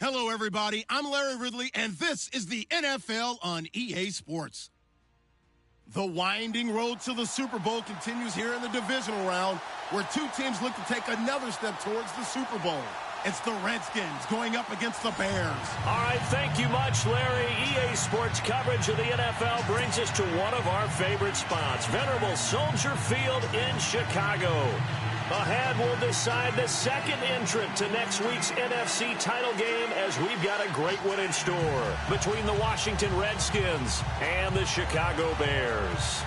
Hello, everybody. I'm Larry Ridley, and this is the NFL on EA Sports. The winding road to the Super Bowl continues here in the divisional round, where two teams look to take another step towards the Super Bowl. It's the Redskins going up against the Bears. All right, thank you much, Larry. EA Sports coverage of the NFL brings us to one of our favorite spots, venerable Soldier Field in Chicago. Ahead, we'll decide the second entrant to next week's NFC title game, as we've got a great one in store between the Washington Redskins and the Chicago Bears.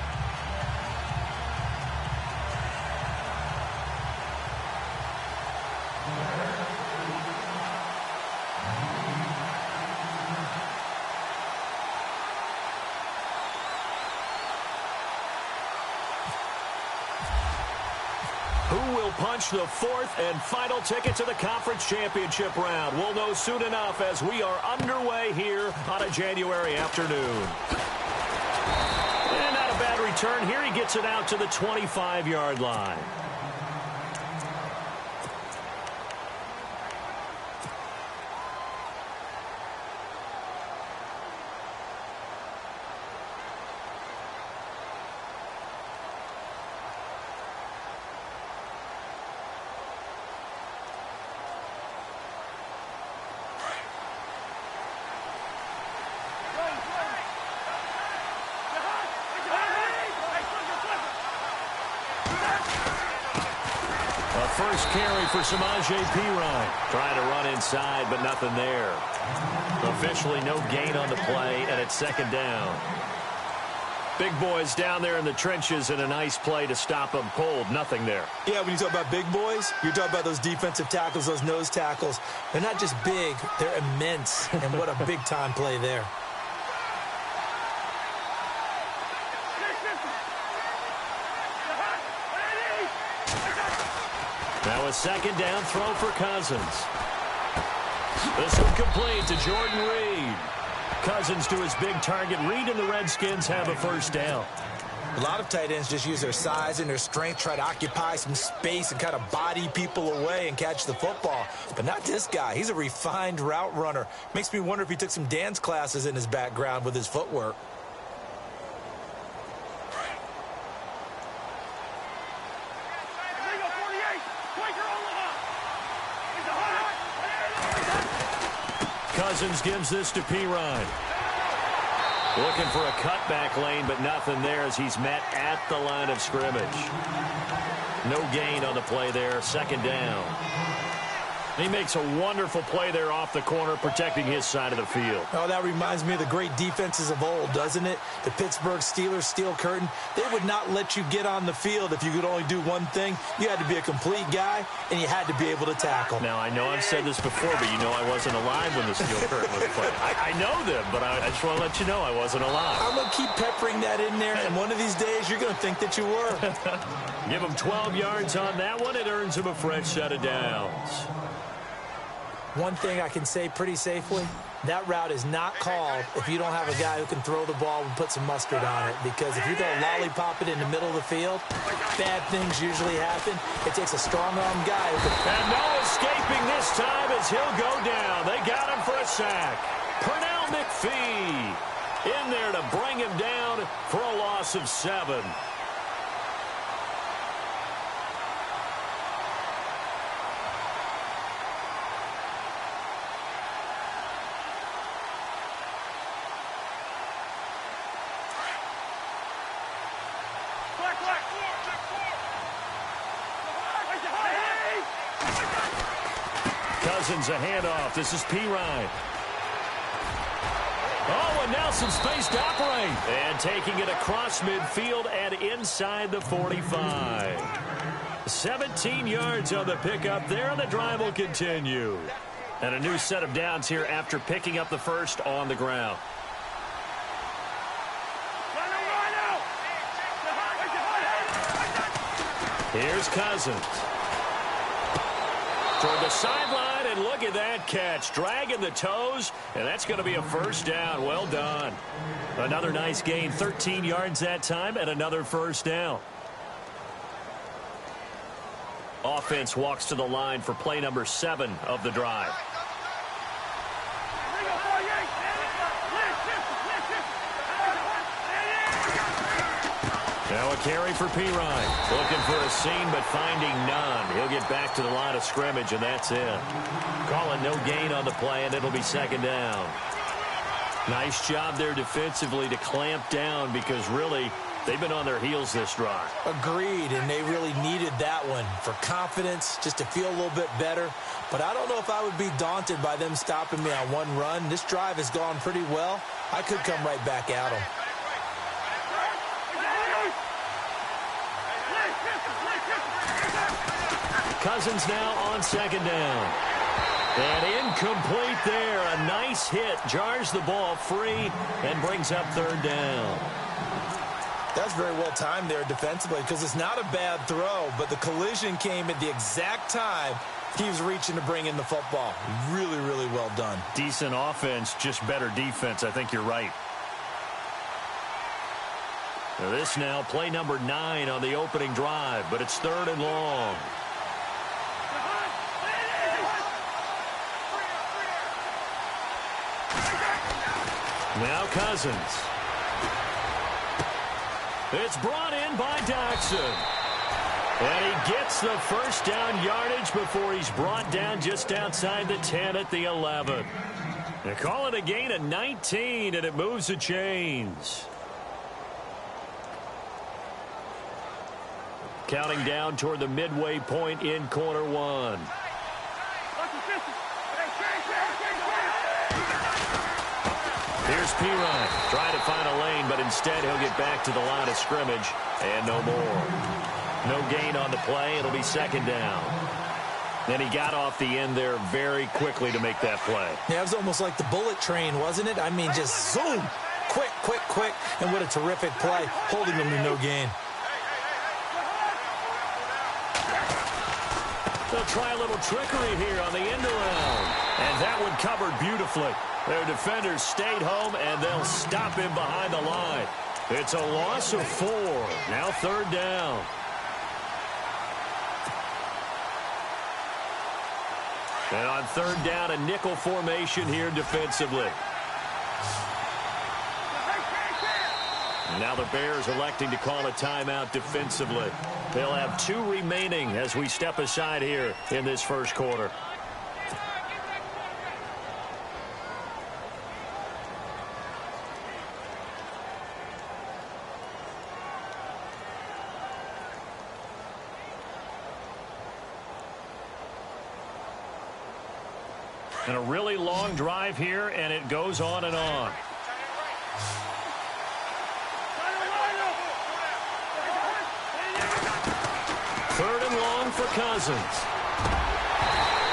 Punch the fourth and final ticket to the conference championship round. We'll know soon enough as we are underway here on a January afternoon. And not a bad return here. He gets it out to the 25-yard line. First carry for Samaje Perine. Trying to run inside, but nothing there. Officially no gain on the play, and it's second down. Big boys down there in the trenches, and a nice play to stop them cold. Nothing there. Yeah, when you talk about big boys, you're talking about those defensive tackles, those nose tackles. They're not just big, they're immense, and what a big-time play there. Now a second down throw for Cousins. This one complete to Jordan Reed. Cousins to his big target. Reed and the Redskins have a first down. A lot of tight ends just use their size and their strength, try to occupy some space and kind of body people away and catch the football. But not this guy. He's a refined route runner. Makes me wonder if he took some dance classes in his background with his footwork. Cousins gives this to Perine. Looking for a cutback lane, but nothing there as he's met at the line of scrimmage. No gain on the play there. Second down. He makes a wonderful play there off the corner, protecting his side of the field. Oh, that reminds me of the great defenses of old, doesn't it? The Pittsburgh Steelers, Steel Curtain. They would not let you get on the field if you could only do one thing. You had to be a complete guy, and you had to be able to tackle. Now, I know I've said this before, but you know I wasn't alive when the Steel Curtain was played. I know them, but I just want to let you know I wasn't alive. I'm going to keep peppering that in there, and one of these days you're going to think that you were. Give him 12 yards on that one. It earns him a fresh set of downs. One thing I can say pretty safely, that route is not called if you don't have a guy who can throw the ball and put some mustard on it. Because if you're going to lollipop it in the middle of the field, bad things usually happen. It takes a strong-arm guy who can... And no escaping this time as he'll go down. They got him for a sack. Pernell McPhee in there to bring him down for a loss of 7. Cousins a handoff. This is Pirine. Oh, and now some space to operate. And taking it across midfield and inside the 45. 17 yards on the pickup there, and the drive will continue. And a new set of downs here after picking up the first on the ground. Here's Cousins. Toward the sideline, and look at that catch. Dragging the toes, and that's going to be a first down. Well done. Another nice gain, 13 yards that time, and another first down. Offense walks to the line for play number 7 of the drive. Now a carry for Pirine. Looking for a seam, but finding none. He'll get back to the line of scrimmage, and that's it. Calling no gain on the play, and it'll be second down. Nice job there defensively to clamp down, because really, they've been on their heels this drive. Agreed, and they really needed that one for confidence, just to feel a little bit better. But I don't know if I would be daunted by them stopping me on one run. This drive has gone pretty well. I could come right back at them. Cousins now on second down. And incomplete there. A nice hit. Jars the ball free and brings up third down. That's very well timed there defensively, because it's not a bad throw, but the collision came at the exact time he was reaching to bring in the football. Really, really well done. Decent offense, just better defense. I think you're right. Now this now play number 9 on the opening drive, but it's third and long. Now Cousins. It's brought in by Doxson. And he gets the first down yardage before he's brought down just outside the 10 at the 11. They call it a gain of 19, and it moves the chains. Counting down toward the midway point in quarter 1. Here's Pirine trying to find a lane, but instead he'll get back to the line of scrimmage, and no more. No gain on the play. It'll be second down. Then he got off the end there very quickly to make that play. Yeah, it was almost like the bullet train, wasn't it? I mean, just zoom. Quick, quick, quick. And what a terrific play, holding them to no gain. They'll try a little trickery here on the end around. And that one covered beautifully. Their defenders stayed home, and they'll stop him behind the line. It's a loss of 4. Now third down. And on third down, a nickel formation here defensively. Now the Bears electing to call a timeout defensively. They'll have 2 remaining as we step aside here in this first quarter. And a really long drive here, and it goes on and on. Third and long for Cousins.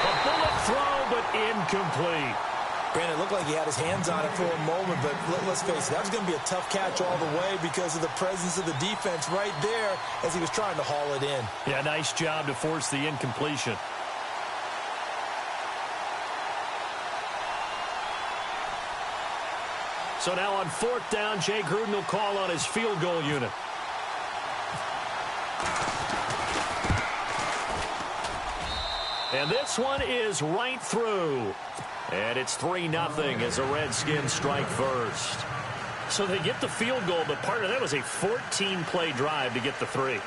A bullet throw, but incomplete. Brandon, it looked like he had his hands on it for a moment, but let's face it, that was going to be a tough catch all the way because of the presence of the defense right there as he was trying to haul it in. Yeah, nice job to force the incompletion. So now on fourth down, Jay Gruden will call on his field goal unit. And this one is right through. And it's 3-0 as the Redskins strike first. So they get the field goal, but part of that was a 14-play drive to get the 3.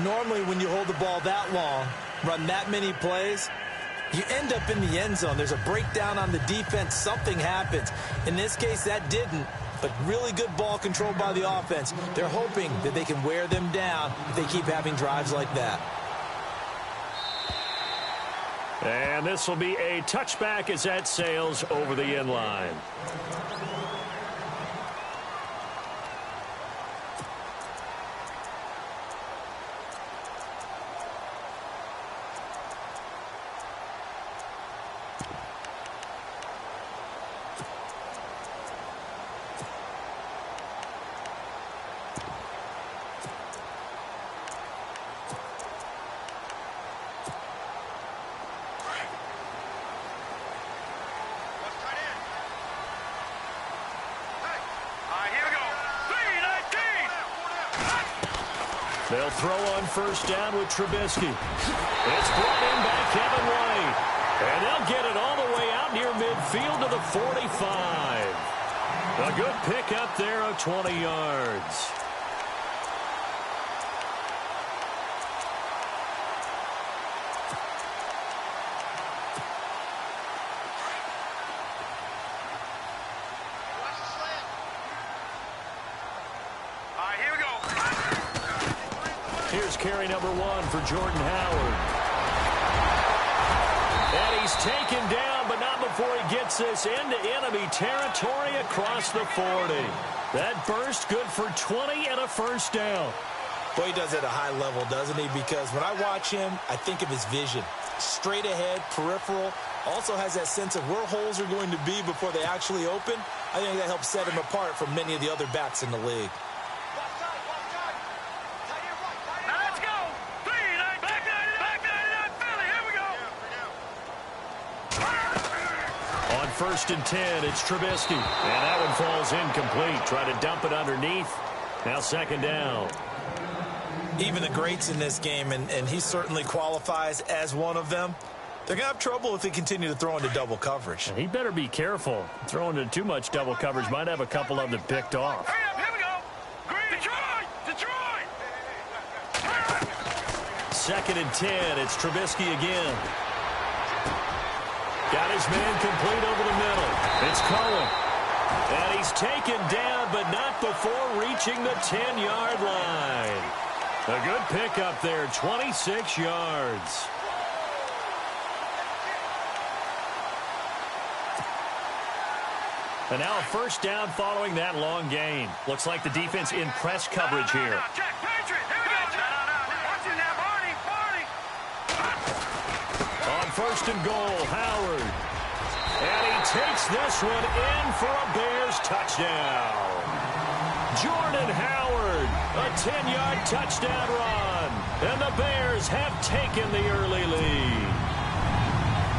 Normally, when you hold the ball that long, run that many plays, you end up in the end zone. There's a breakdown on the defense. Something happens. In this case, that didn't, but really good ball control by the offense. They're hoping that they can wear them down if they keep having drives like that. And this will be a touchback as that sails over the end line. They'll throw on first down with Trubisky. It's brought in by Kevin White. And they'll get it all the way out near midfield to the 45. A good pickup there of 20 yards. Here's carry number 1 for Jordan Howard. And he's taken down, but not before he gets this into enemy territory across the 40. That burst good for 20 and a first down. Boy, he does it at a high level, doesn't he? Because when I watch him, I think of his vision. Straight ahead, peripheral. Also has that sense of where holes are going to be before they actually open. I think that helps set him apart from many of the other backs in the league. First and 10, it's Trubisky. And that one falls incomplete. Try to dump it underneath. Now second down. Even the greats in this game, and he certainly qualifies as one of them, they're going to have trouble if they continue to throw into double coverage. And he better be careful. Throwing into too much double coverage might have a couple of them picked off. Here we go. Detroit! Second and 10, it's Trubisky again. Got his man complete over the middle. It's Cohen. And he's taken down, but not before reaching the 10-yard line. A good pickup there, 26 yards. And now a first down following that long gain. Looks like the defense in press coverage here. Check, Patriot. Here we go. Watch it now, Barney. On first and goal, Howard. And he takes this one in for a Bears touchdown. Jordan Howard, a 10-yard touchdown run. And the Bears have taken the early lead.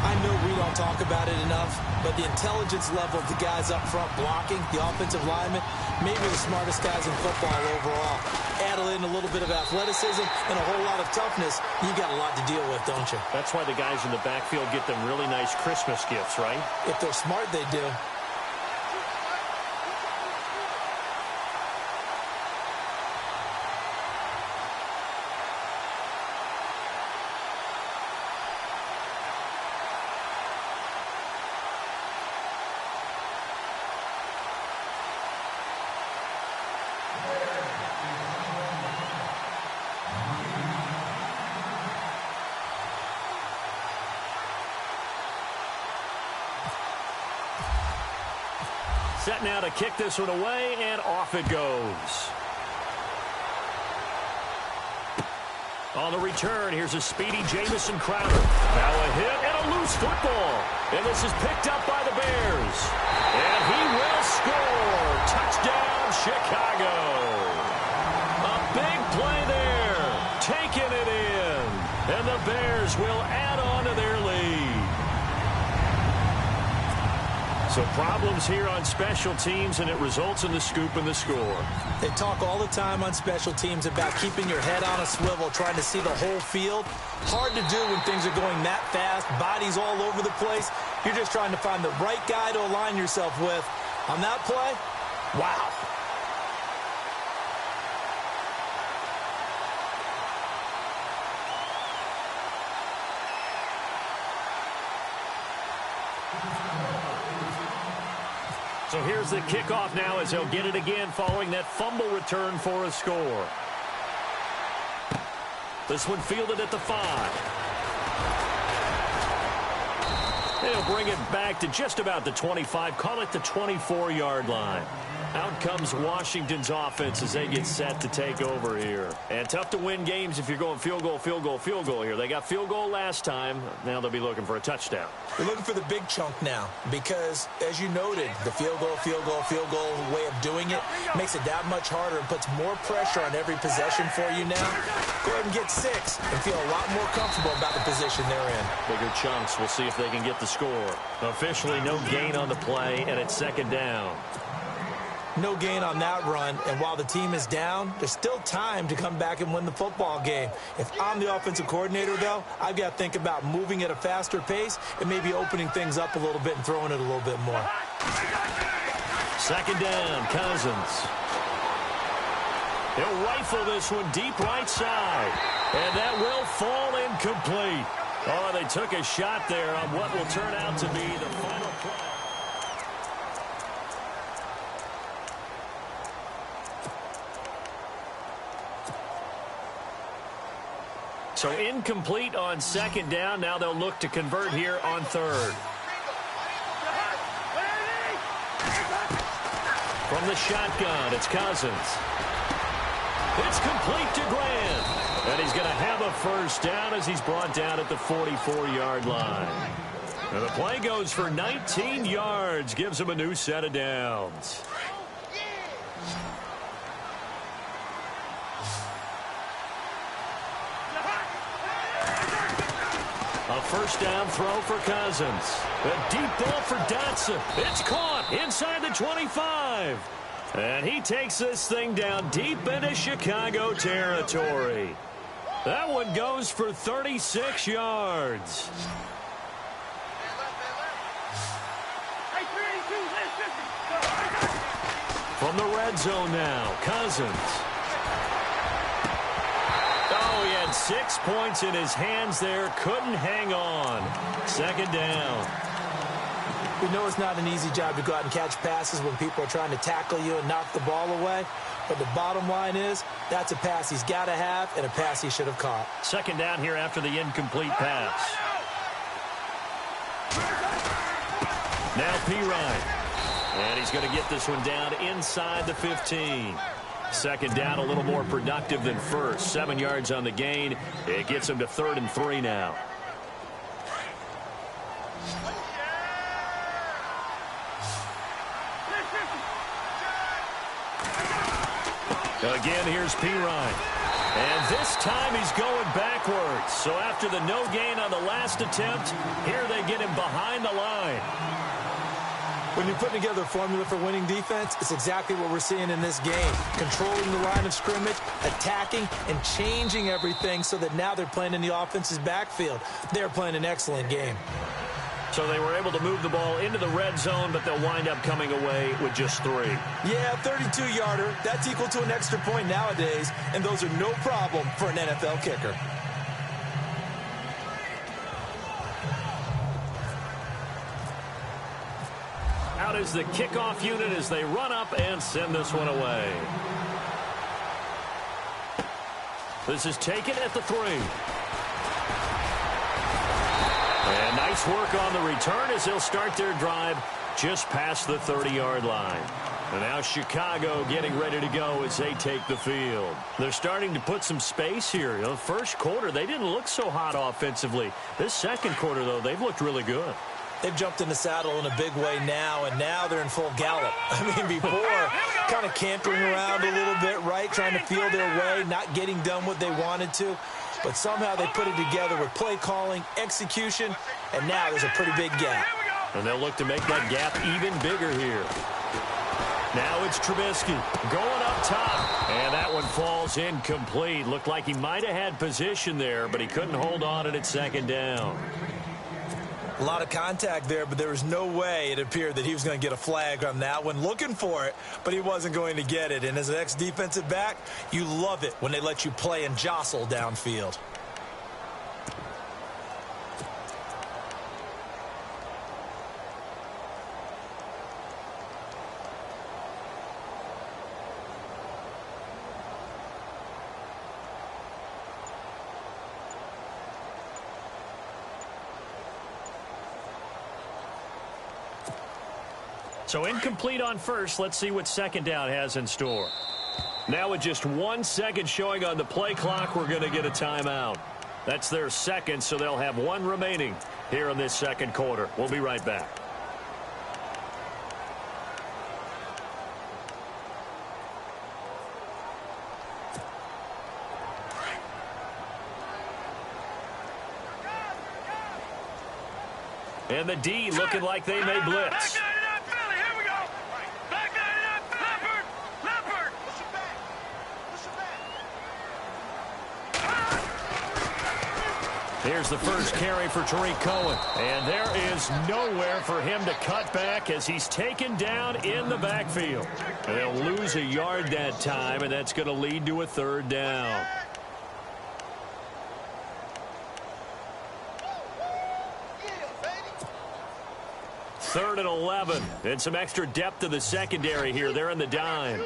I know we don't talk about it enough, but the intelligence level of the guys up front blocking, the offensive linemen, maybe the smartest guys in football overall. Add in a little bit of athleticism and a whole lot of toughness, you got a lot to deal with, don't you? That's why the guys in the backfield get them really nice Christmas gifts, right? If they're smart, they do. Set now to kick this one away, and off it goes. On the return, here's a speedy Jamison Crowder. Now a hit and a loose football. And this is picked up by the Bears. And he will score. Touchdown, Chicago. A big play there. Taking it in. And the Bears will add on to their lead. So problems here on special teams, and it results in the scoop and the score. They talk all the time on special teams about keeping your head on a swivel, trying to see the whole field. Hard to do when things are going that fast, bodies all over the place. You're just trying to find the right guy to align yourself with. On that play, wow. So here's the kickoff now as he'll get it again following that fumble return for a score. This one fielded at the 5. They'll bring it back to just about the 25, call it the 24-yard line. Out comes Washington's offense as they get set to take over here. And tough to win games if you're going field goal, field goal, field goal here. They got field goal last time. Now they'll be looking for a touchdown. They're looking for the big chunk now because, as you noted, the field goal way of doing it makes it that much harder and puts more pressure on every possession for you now. Go ahead and get 6 and feel a lot more comfortable about the position they're in. Bigger chunks. We'll see if they can get the score. Officially no gain on the play, and it's second down. No gain on that run, and while the team is down, there's still time to come back and win the football game. If I'm the offensive coordinator, though, I've got to think about moving at a faster pace and maybe opening things up a little bit and throwing it a little bit more. Second down, Cousins. He'll rifle this one deep right side, and that will fall incomplete. Oh, they took a shot there on what will turn out to be the final play. So incomplete on second down. Now they'll look to convert here on third. From the shotgun, it's Cousins. It's complete to Grant. And he's going to have a first down as he's brought down at the 44-yard line. And the play goes for 19 yards, gives him a new set of downs. A first down throw for Cousins. A deep ball for Dotson. It's caught inside the 25. And he takes this thing down deep into Chicago territory. That one goes for 36 yards. From the red zone now, Cousins. Oh, he had 6 points in his hands there. Couldn't hang on. Second down. We know it's not an easy job to go out and catch passes when people are trying to tackle you and knock the ball away. But the bottom line is, that's a pass he's got to have and a pass he should have caught. Second down here after the incomplete pass. Now Pirine. And he's going to get this one down inside the 15. Second down a little more productive than first. 7 yards on the gain. It gets him to 3rd and 3 now. Again, here's Pirine. And this time he's going backwards. So after the no gain on the last attempt, here they get him behind the line. When you're putting together a formula for winning defense, it's exactly what we're seeing in this game. Controlling the line of scrimmage, attacking, and changing everything so that now they're playing in the offense's backfield. They're playing an excellent game. So they were able to move the ball into the red zone, but they'll wind up coming away with just 3. Yeah, 32-yarder. That's equal to an extra point nowadays, and those are no problem for an NFL kicker. Out is the kickoff unit as they run up and send this one away. This is taken at the 3. And nice work on the return as they'll start their drive just past the 30-yard line. And now Chicago getting ready to go as they take the field. They're starting to put some space here. You know, first quarter, they didn't look so hot offensively. This second quarter, though, they've looked really good. They've jumped in the saddle in a big way now, and now they're in full gallop. I mean, before, kind of cantering around a little bit, right, trying to feel their way, not getting done what they wanted to. But somehow they put it together with play calling, execution, and now there's a pretty big gap. And they'll look to make that gap even bigger here. Now it's Trubisky going up top. And that one falls incomplete. Looked like he might have had position there, but he couldn't hold on at second down. A lot of contact there, but there was no way it appeared that he was going to get a flag on that one. Looking for it, but he wasn't going to get it. And as an ex-defensive back, you love it when they let you play and jostle downfield. So incomplete on first. Let's see what second down has in store. Now with just 1 second showing on the play clock, we're going to get a timeout. That's their second, so they'll have 1 remaining here in this second quarter. We'll be right back. And the D looking like they may blitz. Here's the first carry for Tariq Cohen. And there is nowhere for him to cut back as he's taken down in the backfield. And they'll lose a yard that time, and that's going to lead to a third down. Third and 11. And some extra depth to the secondary here. They're in the dime.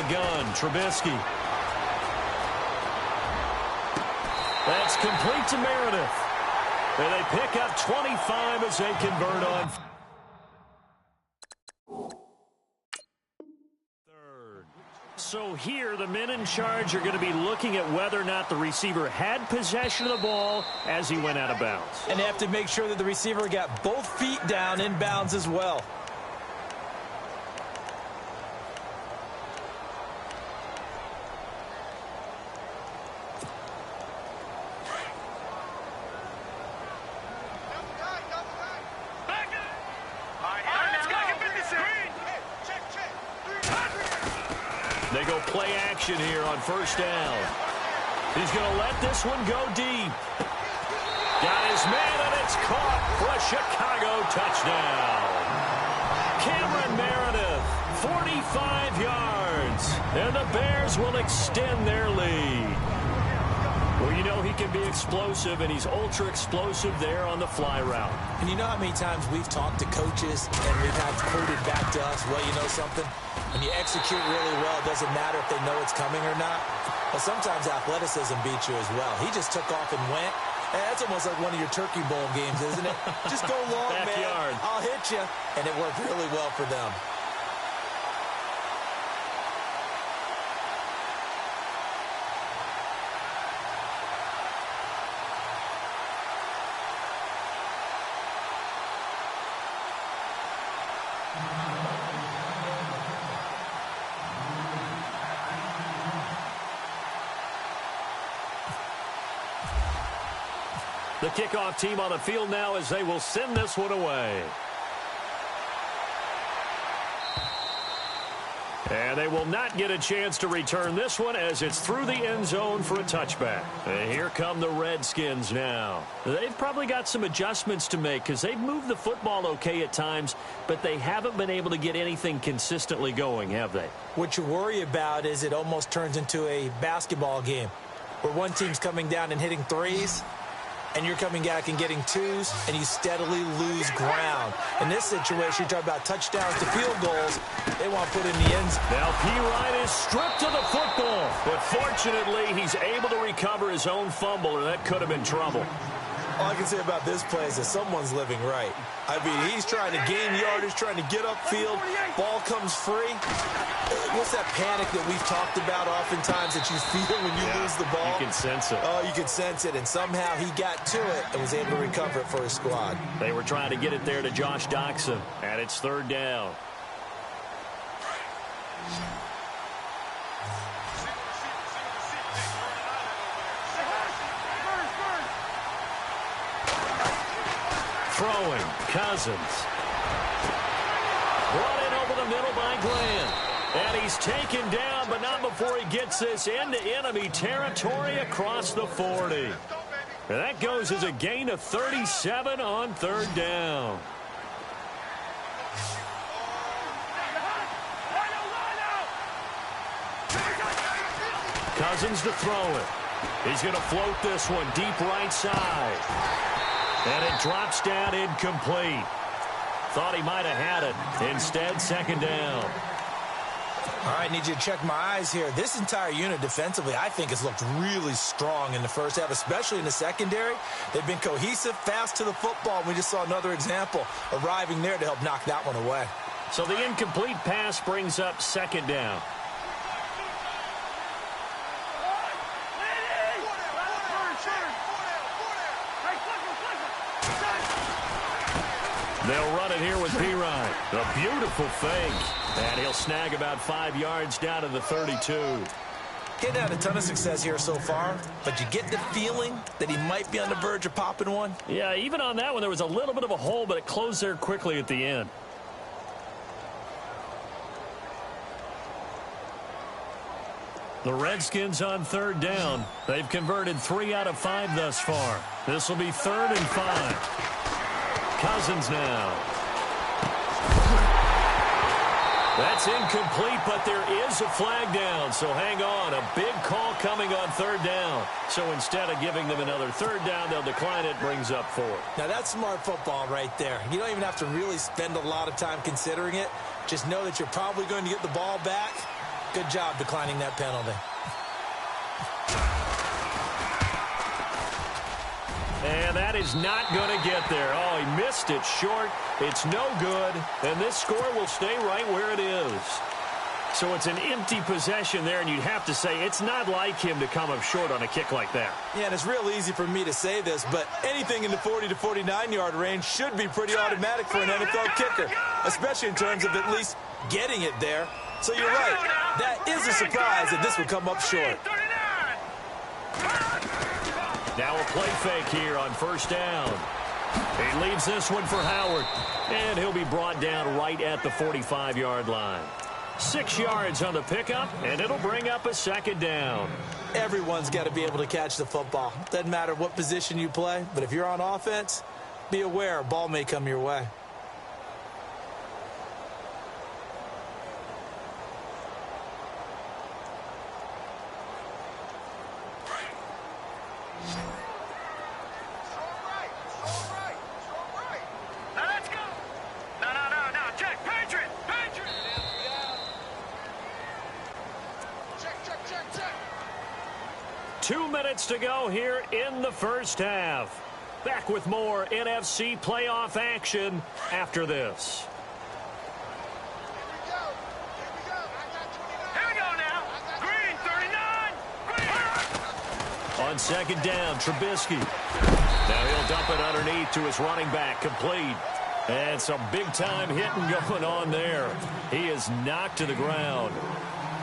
Gun, Trubisky. That's complete to Meredith. And they pick up 25 as they convert on third. So here, the men in charge are going to be looking at whether or not the receiver had possession of the ball as he went out of bounds. And they have to make sure that the receiver got both feet down in bounds as well. They go play action here on first down. He's going to let this one go deep. Got his man, and it's caught for a Chicago touchdown. Cameron Meredith, 45 yards, and the Bears will extend their lead. Well, you know he can be explosive, and he's ultra-explosive there on the fly route. And you know how many times we've talked to coaches, and we've had quoted back to us, well, you know something? When you execute really well, it doesn't matter if they know it's coming or not. But sometimes athleticism beats you as well. He just took off and went. And that's almost like one of your Turkey Bowl games, isn't it? Just go long, Backyard. man. I'll hit you. And it worked really well for them. The kickoff team on the field now as they will send this one away. And they will not get a chance to return this one as it's through the end zone for a touchback. And here come the Redskins now. They've probably got some adjustments to make because they've moved the football okay at times, but they haven't been able to get anything consistently going, have they? What you worry about is it almost turns into a basketball game where one team's coming down and hitting threes, and you're coming back and getting twos, and you steadily lose ground. In this situation, you're talking about touchdowns to field goals. They want to put in the end zone. Now P. is stripped of the football, but fortunately, he's able to recover his own fumble, or that could have been trouble. All I can say about this play is that someone's living right. I mean, he's trying to gain yardage, trying to get upfield. Ball comes free. What's that panic that we've talked about oftentimes that you feel when you lose the ball? You can sense it. Oh, you can sense it, and somehow he got to it and was able to recover it for his squad. They were trying to get it there to Josh Doxson, and it's third down. Throwing, Cousins. Brought in over the middle by Glenn. And he's taken down, but not before he gets this into enemy territory across the 40. And that goes as a gain of 37 on third down. Cousins to throw it. He's going to float this one deep right side. And it drops down incomplete. Thought he might have had it. Instead, second down. All right, need you to check my eyes here. This entire unit defensively, I think, has looked really strong in the first half, especially in the secondary. They've been cohesive, fast to the football. We just saw another example arriving there to help knock that one away. So the incomplete pass brings up second down. They'll run it here with P-Ryan. A beautiful fake. And he'll snag about 5 yards down to the 32. He's had a ton of success here so far, but you get the feeling that he might be on the verge of popping one. Yeah, even on that one, there was a little bit of a hole, but it closed there quickly at the end. The Redskins on third down. They've converted 3 out of 5 thus far. This will be 3rd and 5. Cousins now. That's incomplete, but there is a flag down, so hang on. A big call coming on third down. So instead of giving them another third down, they'll decline it, brings up 4. Now, that's smart football right there. You don't even have to really spend a lot of time considering it. Just know that you're probably going to get the ball back. Good job declining that penalty. And that is not going to get there. Oh, he missed it short. It's no good. And this score will stay right where it is. So it's an empty possession there, and you'd have to say it's not like him to come up short on a kick like that. Yeah, and it's real easy for me to say this, but anything in the 40 to 49-yard range should be pretty automatic for an NFL kicker, especially in terms of at least getting it there. So you're right. That is a surprise that this would come up short. Now a play fake here on first down. He leaves this one for Howard. And he'll be brought down right at the 45-yard line. 6 yards on the pickup, and it'll bring up a second down. Everyone's got to be able to catch the football. Doesn't matter what position you play, but if you're on offense, be aware a ball may come your way. Check, Patriot! 2 minutes to go here in the first half. Back with more NFC playoff action after this. Here we go now. Green, 39. Green. On second down, Trubisky. Now he'll dump it underneath to his running back, complete. And some big-time hitting going on there. He is knocked to the ground.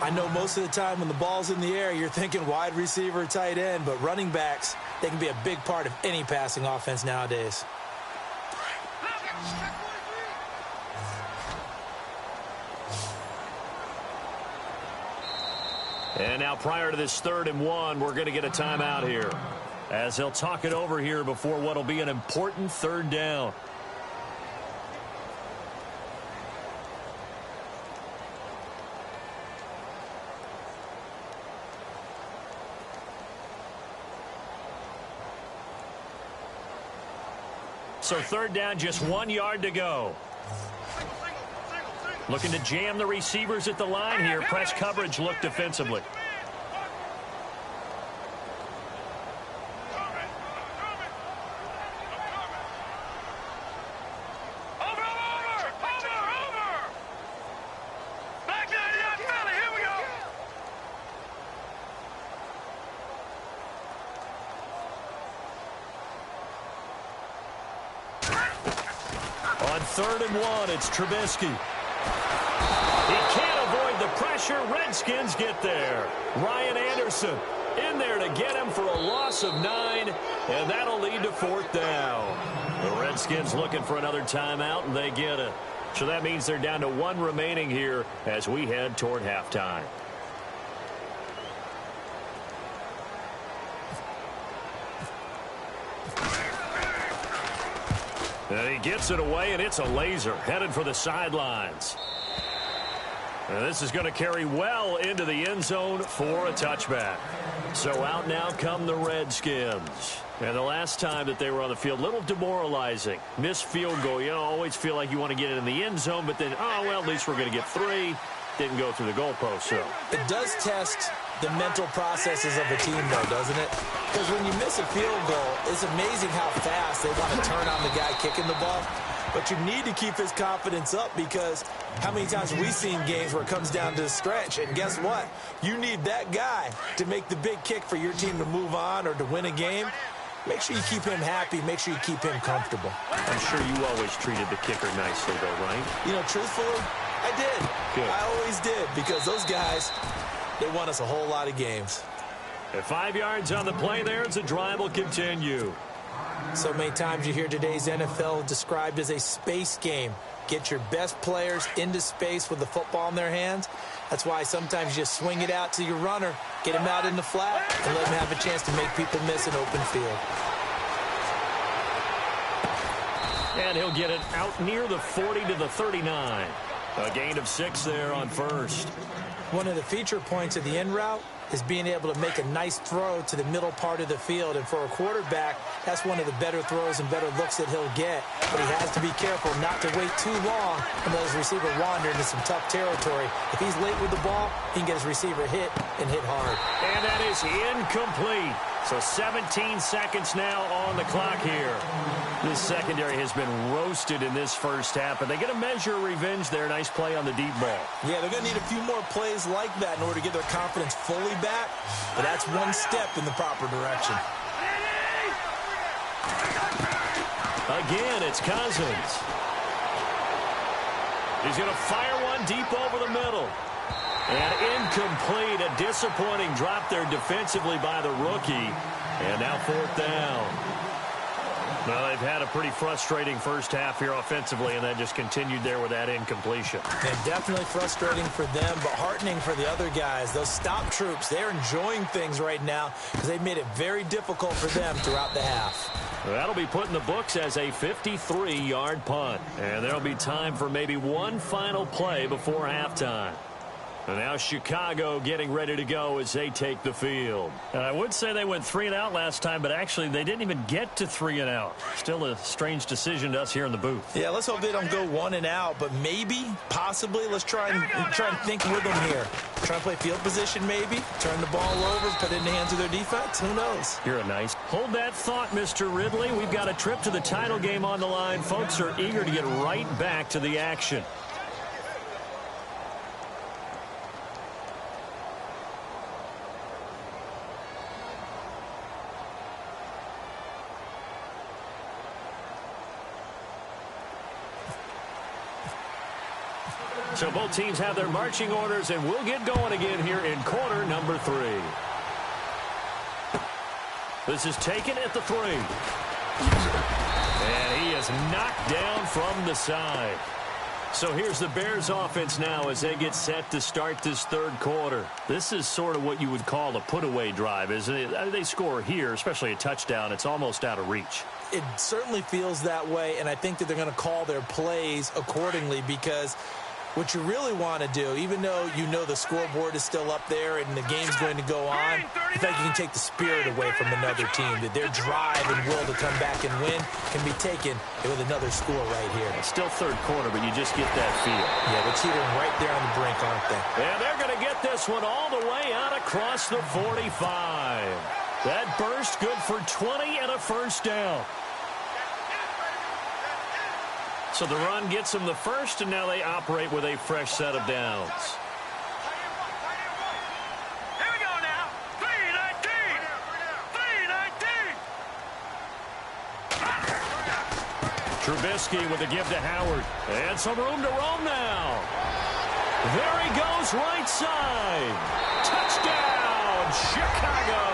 I know most of the time when the ball's in the air, you're thinking wide receiver, tight end, but running backs, they can be a big part of any passing offense nowadays. And now prior to this 3rd and 1, we're going to get a timeout here, as they'll talk it over here before what will be an important 3rd down. So 3rd down, just 1 yard to go. Looking to jam the receivers at the line here. Press coverage look defensively. Back there, young fella, here we go. On 3rd and 1, it's Trubisky. He can't avoid the pressure. Redskins get there. Ryan Anderson in there to get him for a loss of 9, and that'll lead to 4th down. The Redskins looking for another timeout, and they get it. So that means they're down to 1 remaining here as we head toward halftime. And he gets it away, and it's a laser headed for the sidelines. And this is going to carry well into the end zone for a touchback. So out now come the Redskins. And the last time that they were on the field, a little demoralizing. Missed field goal. You know, always feel like you want to get it in the end zone, but then, oh, well, at least we're going to get 3. Didn't go through the goalpost, so. It does test the mental processes of a team, though, doesn't it? Because when you miss a field goal, it's amazing how fast they want to turn on the guy kicking the ball. But you need to keep his confidence up, because how many times have we seen games where it comes down to the stretch? And guess what? You need that guy to make the big kick for your team to move on or to win a game. Make sure you keep him happy. Make sure you keep him comfortable. I'm sure you always treated the kicker nicely, though, right? You know, truthfully, I did. Good. I always did, because those guys, they won us a whole lot of games. At 5 yards on the play there, as the drive will continue. So many times you hear today's NFL described as a space game. Get your best players into space with the football in their hands. That's why sometimes you just swing it out to your runner, get him out in the flat, and let him have a chance to make people miss an open field. And he'll get it out near the 40 to the 39. A gain of 6 there on first. One of the feature points of the in route is being able to make a nice throw to the middle part of the field. And for a quarterback, that's one of the better throws and better looks that he'll get. But he has to be careful not to wait too long and let his receiver wander into some tough territory. If he's late with the ball, he can get his receiver hit and hit hard. And that is incomplete. So 17 seconds now on the clock here. This secondary has been roasted in this first half, but they get a measure of revenge there. Nice play on the deep ball. Yeah, they're going to need a few more plays like that in order to get their confidence fully back, but that's one step in the proper direction. Again, it's Cousins. He's going to fire one deep over the middle. And incomplete, a disappointing drop there defensively by the rookie. And now 4th down. Well, they've had a pretty frustrating first half here offensively, and that just continued there with that incompletion. And definitely frustrating for them, but heartening for the other guys. Those stop troops, they're enjoying things right now because they've made it very difficult for them throughout the half. That'll be put in the books as a 53-yard punt. And there'll be time for maybe one final play before halftime. And now Chicago getting ready to go as they take the field. And I would say they went 3 and out last time, but actually they didn't even get to 3 and out. Still a strange decision to us here in the booth. Yeah, let's hope they don't go 1 and out, but maybe, possibly, let's try and think with them here. Try and play field position maybe, turn the ball over, put it in the hands of their defense. Who knows? You're a nice. Hold that thought, Mr. Ridley. We've got a trip to the title game on the line. Folks are eager to get right back to the action. So both teams have their marching orders, and we'll get going again here in quarter number 3. This is taken at the 3. And he is knocked down from the side. So here's the Bears offense now as they get set to start this third quarter. This is sort of what you would call a put-away drive, isn't it? They score here, especially a touchdown. It's almost out of reach. It certainly feels that way, and I think that they're going to call their plays accordingly, because what you really want to do, even though you know the scoreboard is still up there and the game's going to go on, in fact, you can take the spirit away from another team, that their drive and will to come back and win can be taken with another score right here. It's still third quarter, but you just get that feel. Yeah, they're teetering right there on the brink, aren't they? And they're going to get this one all the way out across the 45. That burst good for 20 and a first down. So the run gets them the first, and now they operate with a fresh set of downs. Here we go now. 319. 319. Trubisky with a give to Howard. And some room to roam now. There he goes, right side. Touchdown, Chicago.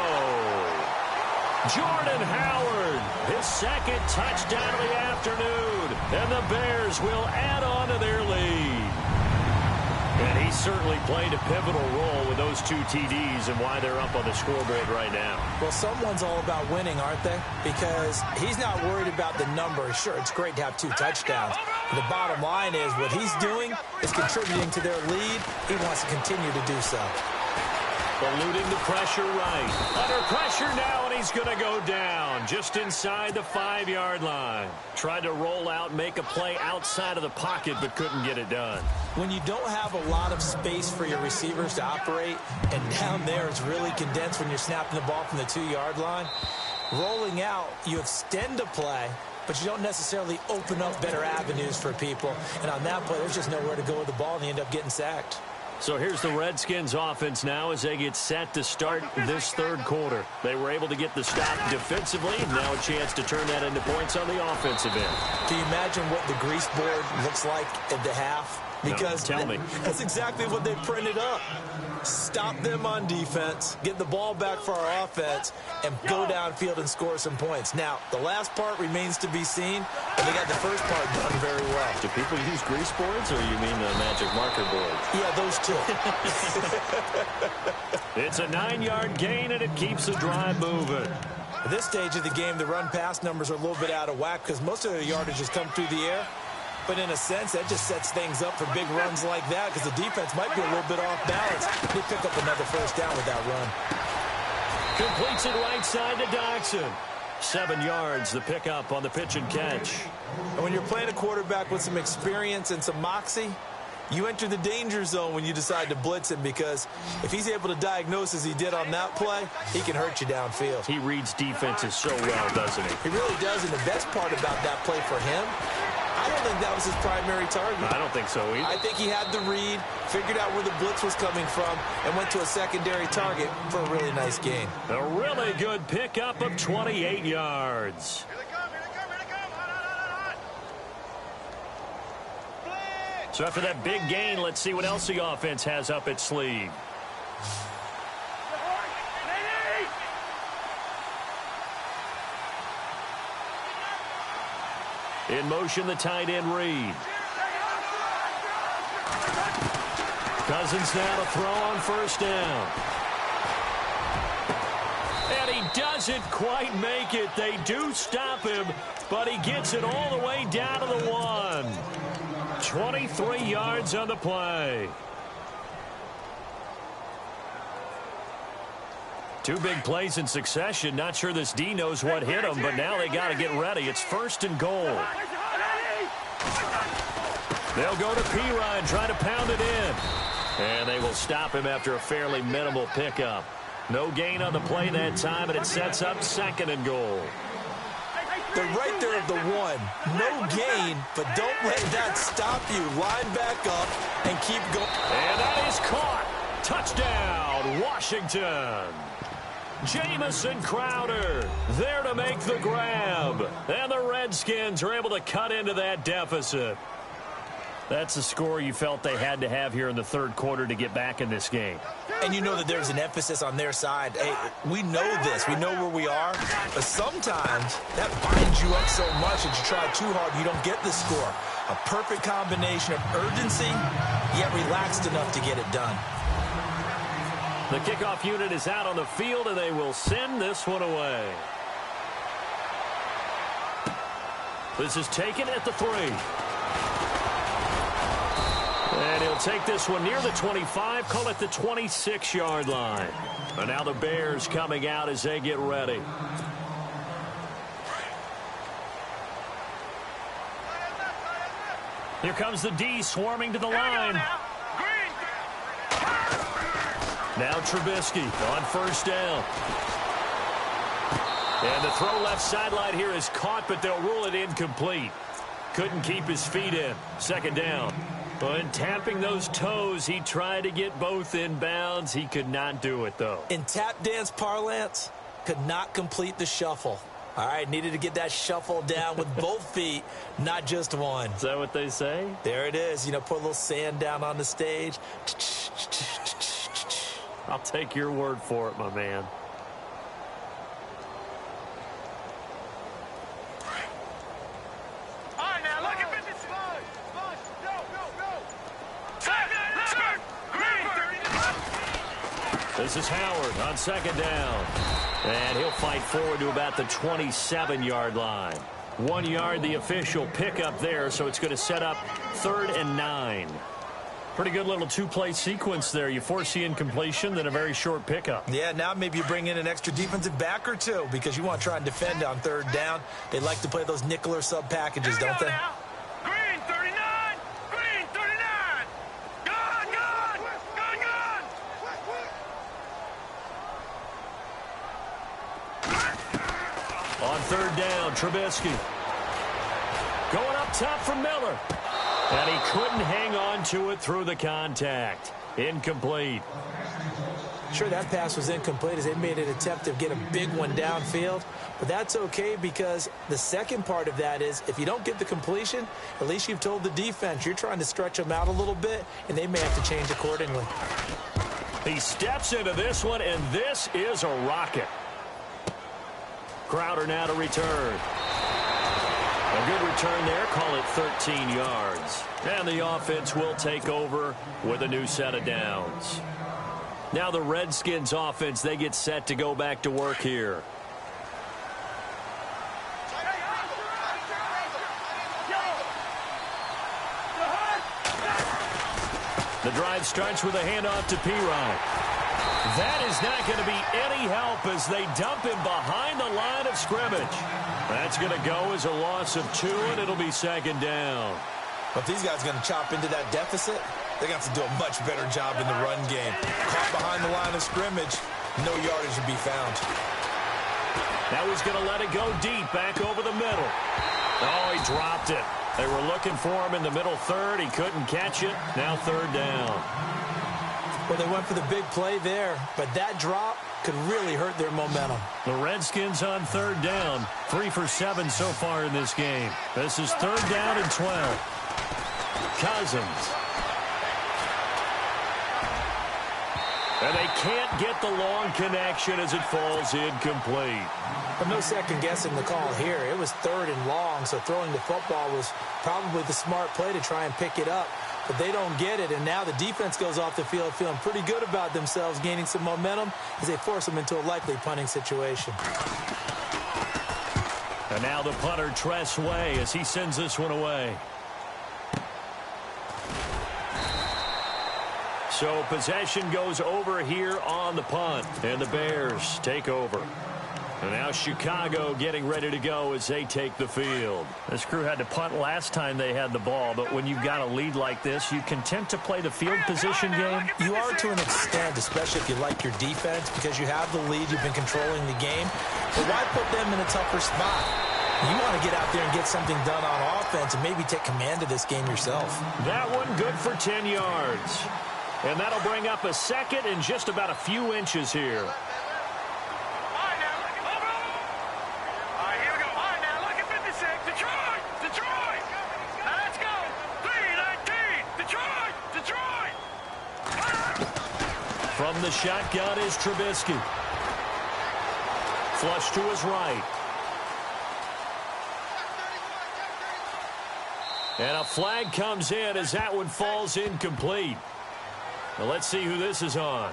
Jordan Howard, his second touchdown of the afternoon. And the Bears will add on to their lead. And he certainly played a pivotal role with those 2 TDs and why they're up on the scoreboard right now. Well, someone's all about winning, aren't they? Because he's not worried about the number. Sure, it's great to have 2 touchdowns. But the bottom line is what he's doing is contributing to their lead. He wants to continue to do so. Eluding the pressure right. Under pressure now, and he's going to go down just inside the 5-yard line. Tried to roll out, make a play outside of the pocket, but couldn't get it done. When you don't have a lot of space for your receivers to operate, and down there it's really condensed when you're snapping the ball from the 2-yard line, rolling out, you extend a play, but you don't necessarily open up better avenues for people. And on that play, there's just nowhere to go with the ball, and you end up getting sacked. So here's the Redskins offense now as they get set to start this third quarter. They were able to get the stop defensively. Now a chance to turn that into points on the offensive end. Can you imagine what the grease board looks like at the half? Because no, tell me. That's exactly what they printed up. Stop them on defense, get the ball back for our offense, and go downfield and score some points. Now, the last part remains to be seen, but they got the first part done very well. Do people use grease boards, or you mean the magic marker boards? Yeah, those two. It's a 9-yard gain, and it keeps the drive moving. At this stage of the game, the run-pass numbers are a little bit out of whack because most of the yardage has come through the air. But in a sense, that just sets things up for big runs like that because the defense might be a little bit off balance. They pick up another first down with that run. Completes it right side to Doxson. 7 yards, the pickup on the pitch and catch. And when you're playing a quarterback with some experience and some moxie, you enter the danger zone when you decide to blitz him because if he's able to diagnose as he did on that play, he can hurt you downfield. He reads defenses so well, doesn't he? He really does, and the best part about that play for him, I don't think that was his primary target. I don't think so either. I think he had the read, figured out where the blitz was coming from, and went to a secondary target for a really nice gain. A really good pickup of 28 yards. So after that big gain, let's see what else the offense has up its sleeve. In motion, the tight end Reed. Cousins now to throw on first down. And he doesn't quite make it. They do stop him, but he gets it all the way down to the 1. 23 yards on the play. 2 big plays in succession. Not sure this D knows what hit him, but now they got to get ready. It's 1st and goal. They'll go to Pirine, try to pound it in. And they will stop him after a fairly minimal pickup. No gain on the play that time, and it sets up 2nd and goal. They're right there at the 1. No gain, but don't let that stop you. Line back up and keep going. And that is caught. Touchdown, Washington. Jamison Crowder there to make the grab. And the Redskins are able to cut into that deficit. That's the score you felt they had to have here in the third quarter to get back in this game. And you know that there's an emphasis on their side. Hey, we know this. We know where we are. But sometimes that binds you up so much that you try too hard, you don't get the score. A perfect combination of urgency, yet relaxed enough to get it done. The kickoff unit is out on the field, and they will send this one away. This is taken at the 3. And he'll take this one near the 25, call it the 26-yard line. And now the Bears coming out as they get ready. Here comes the D swarming to the line. Now Trubisky on first down. And the throw left sideline here is caught, but they'll rule it incomplete. Couldn't keep his feet in. 2nd down. And tapping those toes, he tried to get both in bounds. He could not do it, though. In tap dance parlance, could not complete the shuffle. All right, needed to get that shuffle down with both feet, not just one. Is that what they say? There it is. You know, put a little sand down on the stage. I'll take your word for it, my man. This is Howard on second down. And he'll fight forward to about the 27-yard line. 1 yard, the official pickup there, so it's going to set up 3rd and 9. Pretty good little two-play sequence there. You force the incompletion, then a very short pickup. Yeah, now maybe you bring in an extra defensive back or two because you want to try and defend on 3rd down. They like to play those nickel or sub packages, don't they? Now. Green 39! Green 39! Gone! Gone! Gone! Gone! On 3rd down, Trubisky. Going up top for Miller. And he couldn't hang on to it through the contact. Incomplete. Sure, that pass was incomplete as they made an attempt to get a big one downfield. But that's okay because the second part of that is if you don't get the completion, at least you've told the defense you're trying to stretch them out a little bit, and they may have to change accordingly. He steps into this one, and this is a rocket. Crowder now to return. A good return there, call it 13 yards. And the offense will take over with a new set of downs. Now the Redskins offense, they get set to go back to work here. The drive starts with a handoff to P-Rod. That is not going to be any help as they dump him behind the line of scrimmage. That's going to go as a loss of 2, and it'll be 2nd down. But if these guys are going to chop into that deficit, they're going to have to do a much better job in the run game. Caught behind the line of scrimmage, no yardage to be found. Now he's going to let it go deep, back over the middle. Oh, he dropped it. They were looking for him in the middle 3rd. He couldn't catch it. Now 3rd down. Well, they went for the big play there, but that drop could really hurt their momentum. The Redskins on 3rd down. 3 for 7 so far in this game. This is 3rd down and 12. Cousins. And they can't get the long connection as it falls incomplete. But no second guessing the call here. It was 3rd and long, so throwing the football was probably the smart play to try and pick it up. But they don't get it, and now the defense goes off the field feeling pretty good about themselves, gaining some momentum as they force them into a likely punting situation. And now the punter, Tress Way, as he sends this one away. So possession goes over here on the punt, and the Bears take over. And now Chicago getting ready to go as they take the field. This crew had to punt last time they had the ball, but when you've got a lead like this, you content to play the field position game? You are to an extent, especially if you like your defense, because you have the lead, you've been controlling the game. But why put them in a tougher spot? You want to get out there and get something done on offense and maybe take command of this game yourself. That one good for 10 yards. And that'll bring up a 2nd and just about a few inches here. From the shotgun is Trubisky. Flush to his right. And a flag comes in as that one falls incomplete. Now let's see who this is on.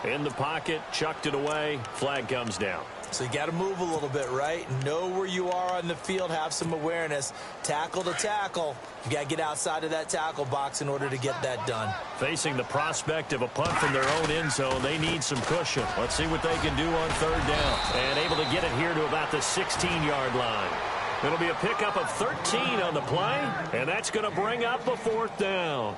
In the pocket, chucked it away. Flag comes down. So you got to move a little bit, right? Know where you are on the field, have some awareness. Tackle to tackle. You got to get outside of that tackle box in order to get that done. Facing the prospect of a punt from their own end zone, they need some cushion. Let's see what they can do on 3rd down. And able to get it here to about the 16-yard line. It'll be a pickup of 13 on the play, and that's going to bring up a 4th down.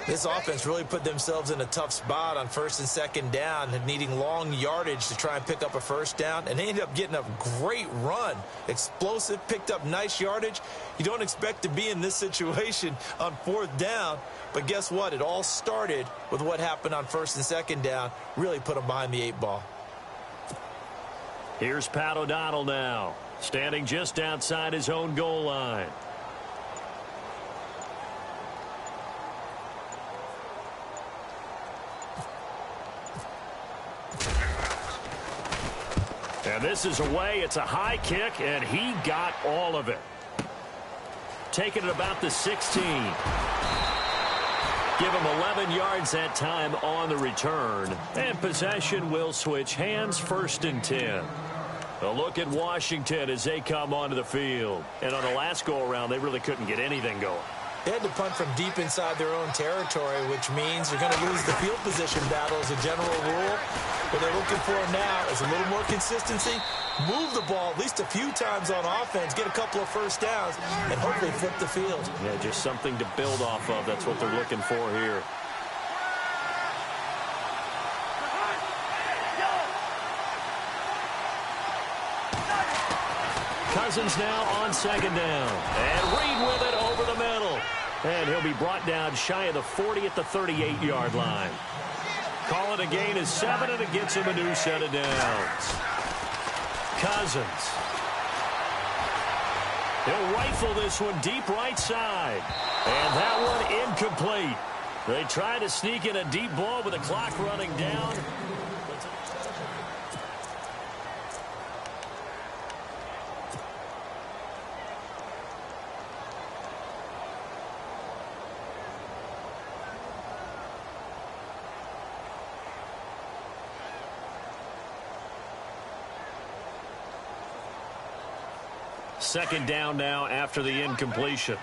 This offense really put themselves in a tough spot on 1st and 2nd down, needing long yardage to try and pick up a 1st down, and they ended up getting a great run. Explosive, picked up nice yardage. You don't expect to be in this situation on 4th down, but guess what? It all started with what happened on 1st and 2nd down. Really put them behind the 8 ball. Here's Pat O'Donnell now, standing just outside his own goal line. And this is away. It's a high kick, and he got all of it. Taking it about the 16. Give him 11 yards that time on the return. And possession will switch hands, 1st and 10. A look at Washington as they come onto the field. And on the last go-around, they really couldn't get anything going. They had to punt from deep inside their own territory, which means you're going to lose the field position battle as a general rule. What they're looking for now is a little more consistency, move the ball at least a few times on offense, get a couple of first downs, and hopefully flip the field. Yeah, just something to build off of. That's what they're looking for here. Cousins now on 2nd down. And Reed with it over the middle. And he'll be brought down shy of the 40 at the 38-yard line. Call it a gain of 7, and it gets him a new set of downs. Cousins. He'll rifle this one deep right side. And that one incomplete. They try to sneak in a deep ball with the clock running down. Second down now after the incompletion.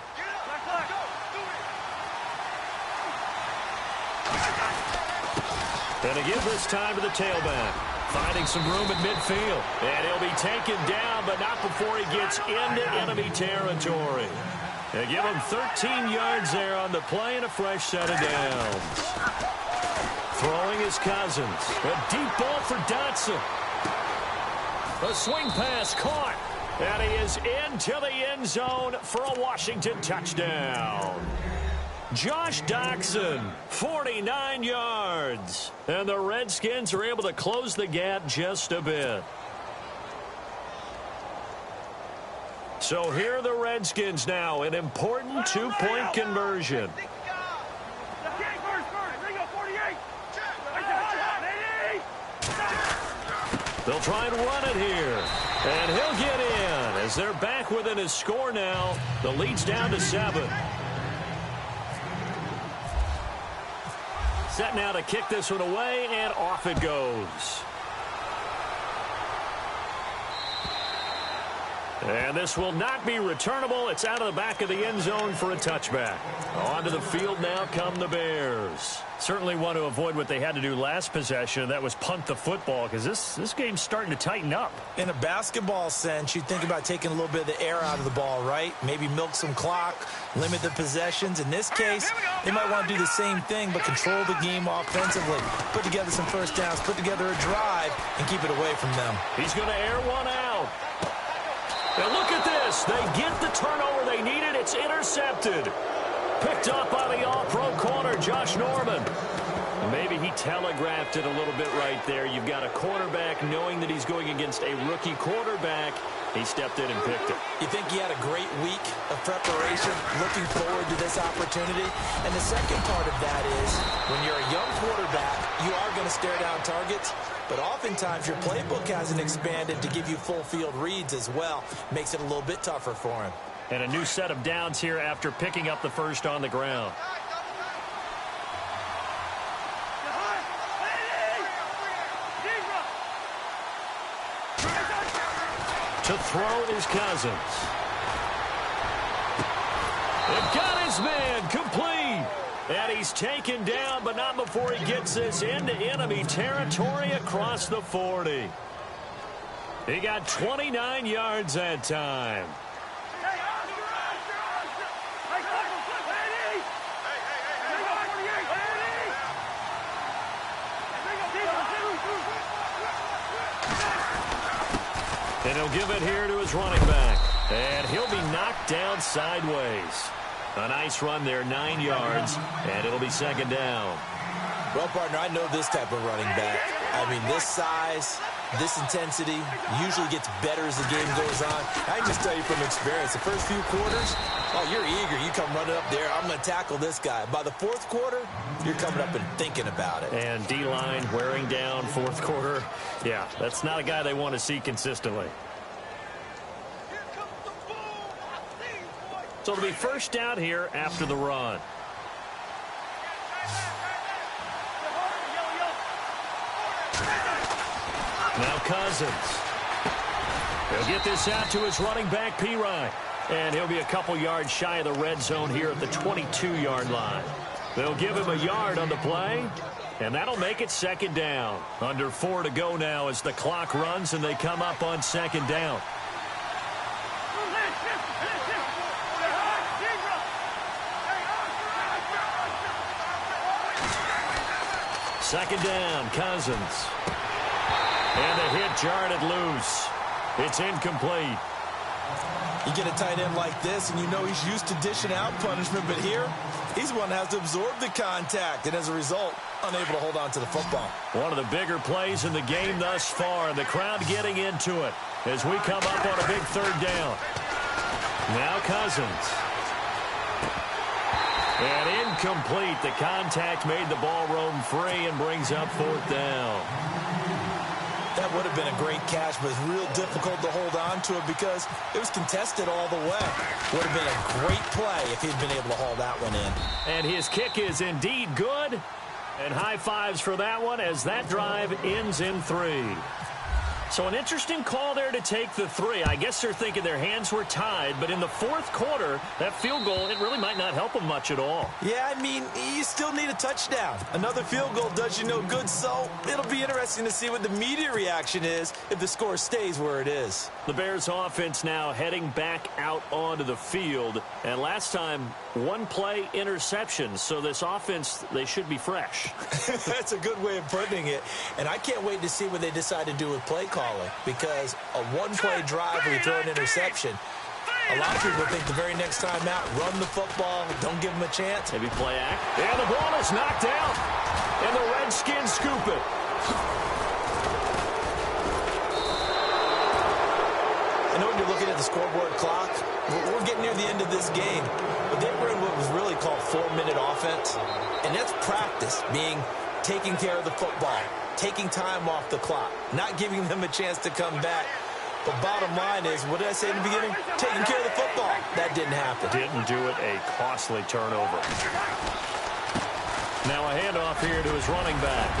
And to give this time to the tailback. Finding some room at midfield. And he'll be taken down, but not before he gets into enemy territory. They give him 13 yards there on the play and a fresh set of downs. Throwing his Cousins. A deep ball for Dotson. A swing pass caught. And he is into the end zone for a Washington touchdown. Josh Doctson, 49 yards. And the Redskins are able to close the gap just a bit. So here are the Redskins now, an important two-point conversion. They'll try and run it here. And he'll get in as they're back within his score now. The lead's down to 7. Set now to kick this one away, and off it goes. And this will not be returnable. It's out of the back of the end zone for a touchback. Onto the field now come the Bears. Certainly want to avoid what they had to do last possession. That was punt the football, because this game's starting to tighten up. In a basketball sense, you think about taking a little bit of the air out of the ball, right? Maybe milk some clock, limit the possessions. In this case, they might want to do the same thing, but control the game offensively. Put together some first downs, put together a drive, and keep it away from them. He's going to air one out. And look at this. They get the turnover they needed. It's intercepted. Picked up by the all-pro corner, Josh Norman. Maybe he telegraphed it a little bit right there. You've got a quarterback knowing that he's going against a rookie quarterback. He stepped in and picked it. You think he had a great week of preparation, looking forward to this opportunity? And the second part of that is, when you're a young quarterback, you are going to stare down targets, but oftentimes your playbook hasn't expanded to give you full field reads as well. Makes it a little bit tougher for him. And a new set of downs here after picking up the first on the ground. To throw is Cousins. They've got his man complete. And he's taken down, but not before he gets this into enemy territory across the 40. He got 29 yards that time. And he'll give it here to his running back. And he'll be knocked down sideways. A nice run there, 9 yards, and it'll be second down. Well, partner, I know this type of running back. I mean, this size, this intensity usually gets better as the game goes on. I can just tell you from experience, the first few quarters, oh, you're eager. You come running up there, I'm going to tackle this guy. By the fourth quarter, you're coming up and thinking about it. And D-line wearing down fourth quarter. Yeah, that's not a guy they want to see consistently. So it'll be first down here after the run. Now Cousins. He'll get this out to his running back, Pirine. And he'll be a couple yards shy of the red zone here at the 22-yard line. They'll give him a yard on the play, and that'll make it second down. Under 4 to go now as the clock runs and they come up on second down. Second down, Cousins. And the hit jarred it loose. It's incomplete. You get a tight end like this, and you know he's used to dishing out punishment, but here, he's the one that has to absorb the contact, and as a result, unable to hold on to the football. One of the bigger plays in the game thus far, and the crowd getting into it as we come up on a big third down. Now Cousins. And incomplete. The contact made the ball roam free and brings up fourth down. That would have been a great catch, but it's real difficult to hold on to it because it was contested all the way. Would have been a great play if he'd been able to haul that one in. And his kick is indeed good. And high fives for that one as that drive ends in 3. So an interesting call there to take the 3. I guess they're thinking their hands were tied, but in the fourth quarter, that field goal, it really might not help them much at all. Yeah, I mean, you still need a touchdown. Another field goal does you no good, so it'll be interesting to see what the media reaction is if the score stays where it is. The Bears offense now heading back out onto the field, and last time, one play interception, so this offense, they should be fresh. That's a good way of putting it, and I can't wait to see what they decide to do with play calling, because a one-play drive where you throw an interception, a lot of people think the very next time out, run the football, don't give them a chance. Maybe play act. And the ball is knocked out, and the Redskins scoop it. I know when you're looking at the scoreboard clock, we're getting near the end of this game, but they were in what was really called 4-minute offense, and that's practice, being taking care of the football, taking time off the clock, not giving them a chance to come back. But bottom line is, what did I say in the beginning? Taking care of the football. That didn't happen. Didn't do it, a costly turnover. Now a handoff here to his running back.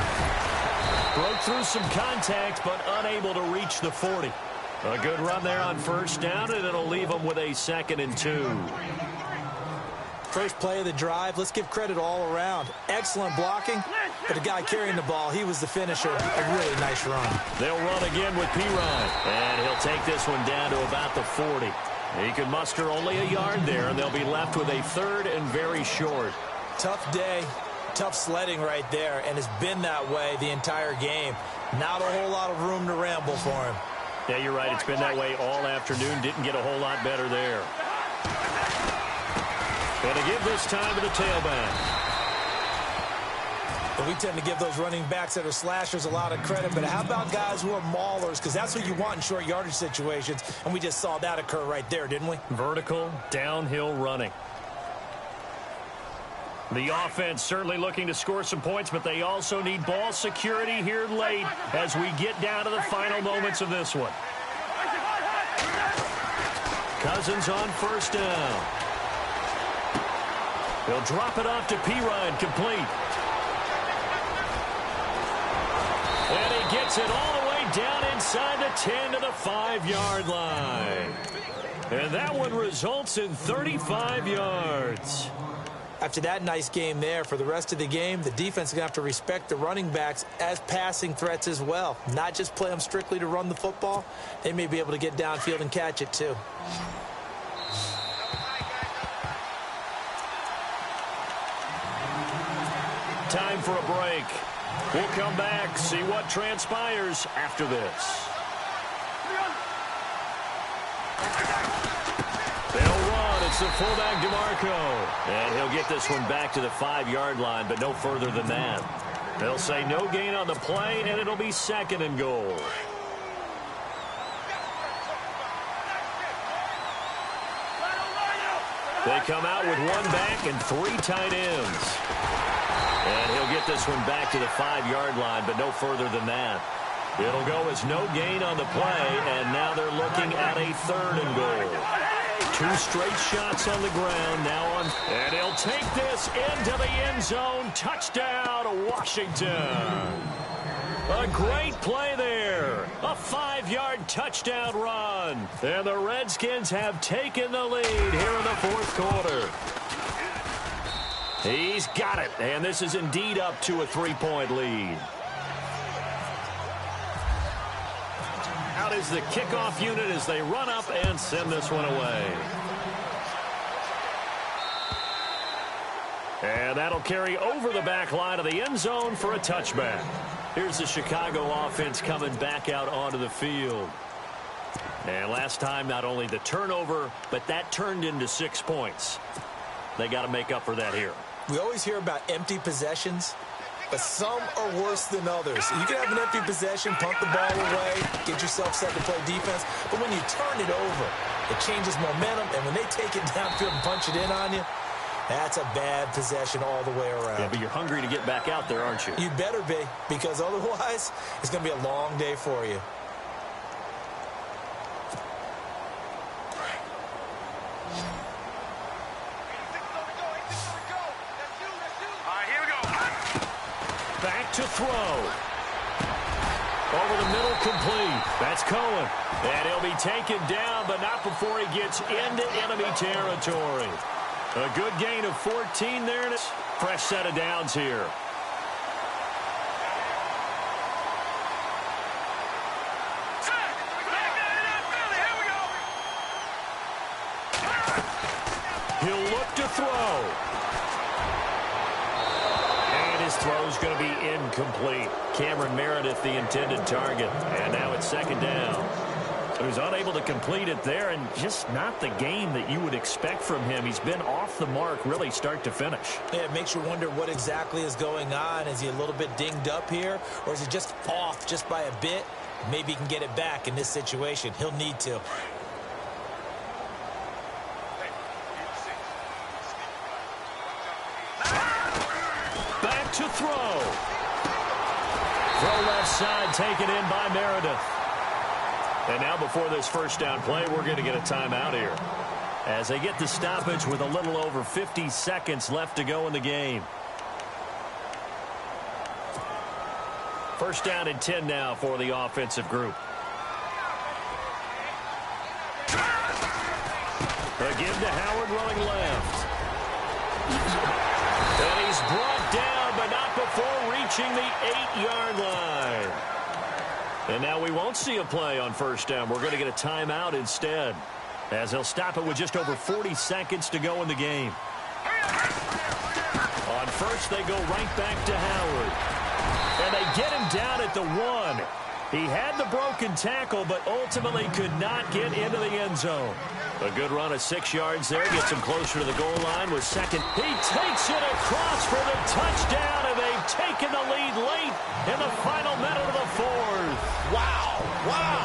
Broke through some contact, but unable to reach the 40. A good run there on first down, and it'll leave them with a 2nd and 2. First play of the drive, let's give credit all around. Excellent blocking, but the guy carrying the ball, he was the finisher. A really nice run. They'll run again with Pirine, and he'll take this one down to about the 40. He can muster only a yard there, and they'll be left with a 3rd and very short. Tough day, tough sledding right there, and it's been that way the entire game. Not a whole lot of room to ramble for him. Yeah, you're right. It's been that way all afternoon. Didn't get a whole lot better there. Going to give this time to the tailback. But we tend to give those running backs that are slashers a lot of credit. But how about guys who are maulers? Because that's what you want in short yardage situations. And we just saw that occur right there, didn't we? Vertical, downhill running. The offense certainly looking to score some points, but they also need ball security here late as we get down to the final moments of this one. Cousins on first down. He'll drop it off to Pirine, complete. And he gets it all the way down inside the 10 to the 5-yard line. And that one results in 35 yards. After that nice game there, for the rest of the game, the defense is going to have to respect the running backs as passing threats as well. Not just play them strictly to run the football. They may be able to get downfield and catch it too. Time for a break. We'll come back, see what transpires after this. They'll run. It's the fullback, DeMarco. And he'll get this one back to the 5-yard line, but no further than that. They'll say no gain on the play, and it'll be 2nd and goal. They come out with 1 back and 3 tight ends. And he'll get this one back to the 5-yard line, but no further than that. It'll go as no gain on the play, and now they're looking at a 3rd and goal. 2 straight shots on the ground now on, and he'll take this into the end zone. Touchdown, Washington. A great play there. A 5-yard touchdown run. And the Redskins have taken the lead here in the fourth quarter. He's got it. And this is indeed up to a 3-point lead. Out is the kickoff unit as they run up and send this one away. And that'll carry over the back line of the end zone for a touchback. Here's the Chicago offense coming back out onto the field. And last time, not only the turnover, but that turned into 6 points. They got to make up for that here. We always hear about empty possessions, but some are worse than others. You can have an empty possession, punt the ball away, get yourself set to play defense, but when you turn it over, it changes momentum, and when they take it downfield and punch it in on you, that's a bad possession all the way around. Yeah, but you're hungry to get back out there, aren't you? You better be, because otherwise, it's going to be a long day for you. Back to throw. Over the middle, complete. That's Cohen. And he'll be taken down, but not before he gets into enemy territory. A good gain of 14 there. And a fresh set of downs here. He'll look to throw. And his throw's going to be incomplete. Cameron Meredith, the intended target. And now it's second down. He was unable to complete it there, and just not the game that you would expect from him. He's been off the mark really start to finish. Yeah, it makes you wonder what exactly is going on. Is he a little bit dinged up here, or is he just off just by a bit? Maybe he can get it back in this situation. He'll need to. Back to throw. Throw left side, taken in by Meredith. And now before this first down play, we're going to get a timeout here. As they get the stoppage with a little over 50 seconds left to go in the game. First down and 10 now for the offensive group. A give to Howard running left. And he's brought down, but not before reaching the 8-yard line. And now we won't see a play on first down. We're going to get a timeout instead, as they'll stop it with just over 40 seconds to go in the game. On first, they go right back to Howard. And they get him down at the 1. He had the broken tackle, but ultimately could not get into the end zone. A good run of 6 yards there. Gets him closer to the goal line with second. He takes it across for the touchdown, and they've taken the lead late in the final minute of the fourth. Wow. Wow.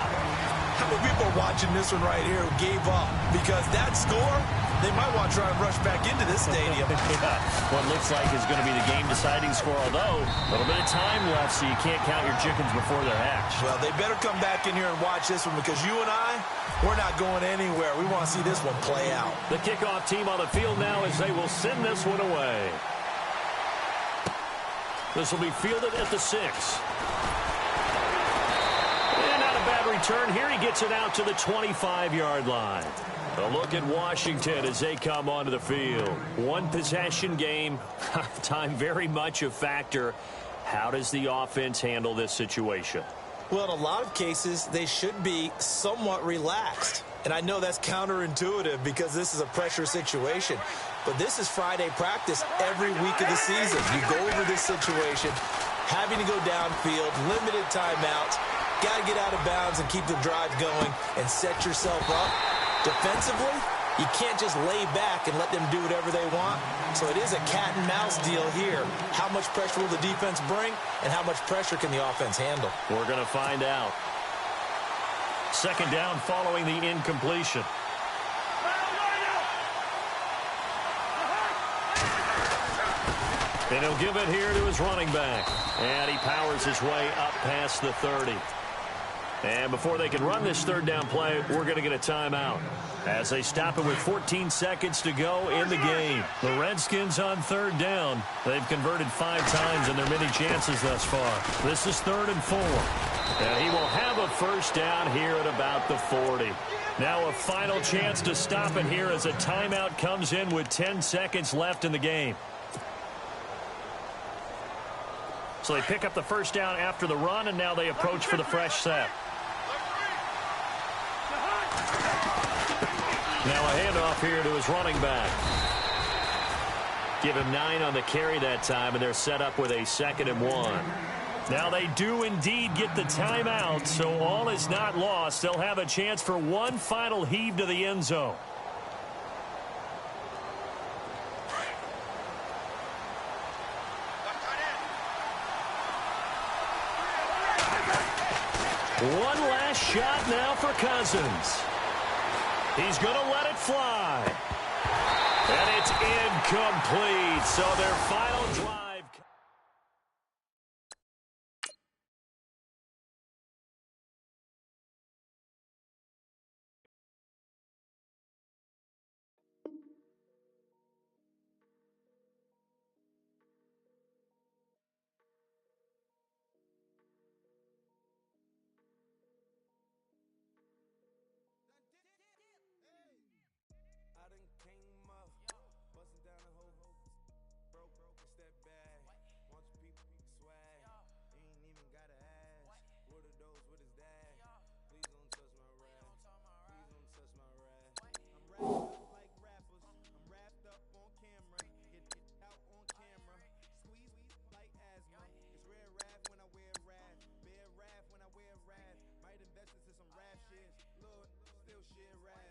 How many people are watching this one right here who gave up? Because that score, they might want to try and rush back into this stadium. Yeah. What looks like is going to be the game-deciding score, although a little bit of time left, so you can't count your chickens before they're hatched. Well, they better come back in here and watch this one, because you and I, we're not going anywhere. We want to see this one play out. The kickoff team on the field now as they will send this one away. This will be fielded at the 6. And not a bad return here. He gets it out to the 25-yard line. A look at Washington as they come onto the field. One possession game. Time very much a factor. How does the offense handle this situation? Well, in a lot of cases, they should be somewhat relaxed. And I know that's counterintuitive because this is a pressure situation. But this is Friday practice every week of the season. You go over this situation, having to go downfield, limited timeouts, got to get out of bounds and keep the drive going and set yourself up. Defensively, you can't just lay back and let them do whatever they want. So it is a cat and mouse deal here. How much pressure will the defense bring, and how much pressure can the offense handle? We're going to find out. Second down following the incompletion. And he'll give it here to his running back. And he powers his way up past the 30. And before they can run this third down play, we're going to get a timeout. As they stop it with 14 seconds to go in the game. The Redskins on third down. They've converted 5 times in their many chances thus far. This is 3rd and 4. And he will have a first down here at about the 40. Now a final chance to stop it here as a timeout comes in with 10 seconds left in the game. So they pick up the first down after the run, and now they approach for the fresh set. Now a handoff here to his running back. Give him 9 on the carry that time, and they're set up with a 2nd and 1. Now they do indeed get the timeout, so all is not lost. They'll have a chance for one final heave to the end zone. One last shot now for Cousins. He's going to let it fly. And it's incomplete. So their final drive. Might invest into some rap shit. Lord, still shit rap.